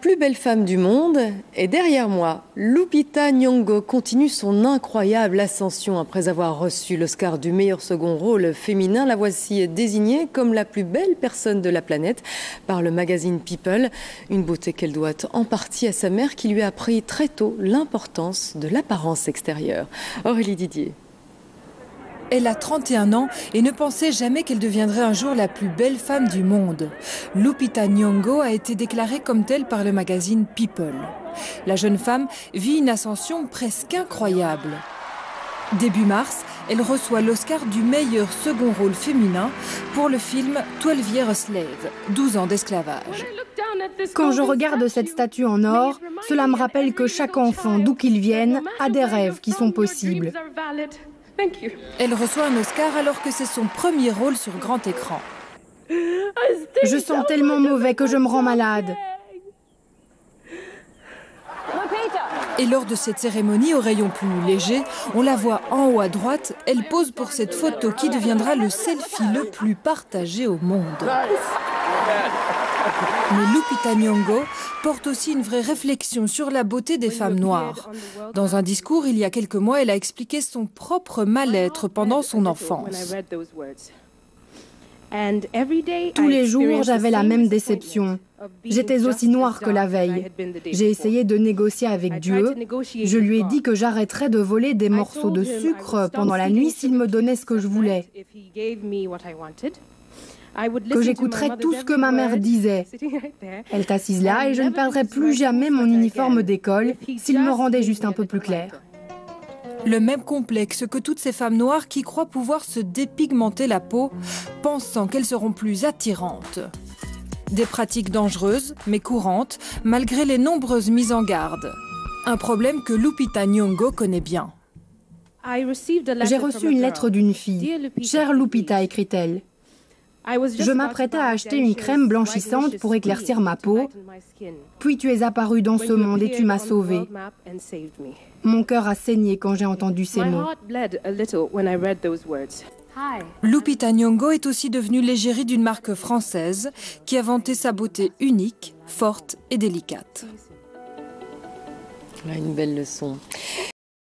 Plus belle femme du monde est derrière moi. Lupita Nyong'o continue son incroyable ascension après avoir reçu l'Oscar du meilleur second rôle féminin. La voici désignée comme la plus belle personne de la planète par le magazine People. Une beauté qu'elle doit en partie à sa mère qui lui a appris très tôt l'importance de l'apparence extérieure. Aurélie Didier. Elle a 31 ans et ne pensait jamais qu'elle deviendrait un jour la plus belle femme du monde. Lupita Nyong'o a été déclarée comme telle par le magazine People. La jeune femme vit une ascension presque incroyable. Début mars, elle reçoit l'Oscar du meilleur second rôle féminin pour le film 12 Years a Slave, 12 ans d'esclavage. Quand je regarde cette statue en or, cela me rappelle que chaque enfant, d'où qu'il vienne, a des rêves qui sont possibles. Elle reçoit un Oscar alors que c'est son premier rôle sur grand écran. Je sens tellement mauvais que je me rends malade. Et lors de cette cérémonie au rayon plus léger, on la voit en haut à droite, elle pose pour cette photo qui deviendra le selfie le plus partagé au monde. Mais Lupita Nyong'o porte aussi une vraie réflexion sur la beauté des femmes noires. Dans un discours il y a quelques mois, elle a expliqué son propre mal-être pendant son enfance. Tous les jours, j'avais la même déception. J'étais aussi noire que la veille. J'ai essayé de négocier avec Dieu. Je lui ai dit que j'arrêterais de voler des morceaux de sucre pendant la nuit s'il me donnait ce que je voulais. Que j'écouterais tout ce que ma mère disait. Elle est assise là et je ne perdrai plus jamais mon uniforme d'école s'il me rendait juste un peu plus clair. Le même complexe que toutes ces femmes noires qui croient pouvoir se dépigmenter la peau, pensant qu'elles seront plus attirantes. Des pratiques dangereuses, mais courantes, malgré les nombreuses mises en garde. Un problème que Lupita Nyong'o connaît bien. J'ai reçu une lettre d'une fille. « Chère Lupita », écrit-elle. Je m'apprêtais à acheter une crème blanchissante pour éclaircir ma peau. Puis tu es apparue dans ce monde et tu m'as sauvée. Mon cœur a saigné quand j'ai entendu ces mots. Lupita Nyong'o est aussi devenue l'égérie d'une marque française qui a vanté sa beauté unique, forte et délicate. Une belle leçon.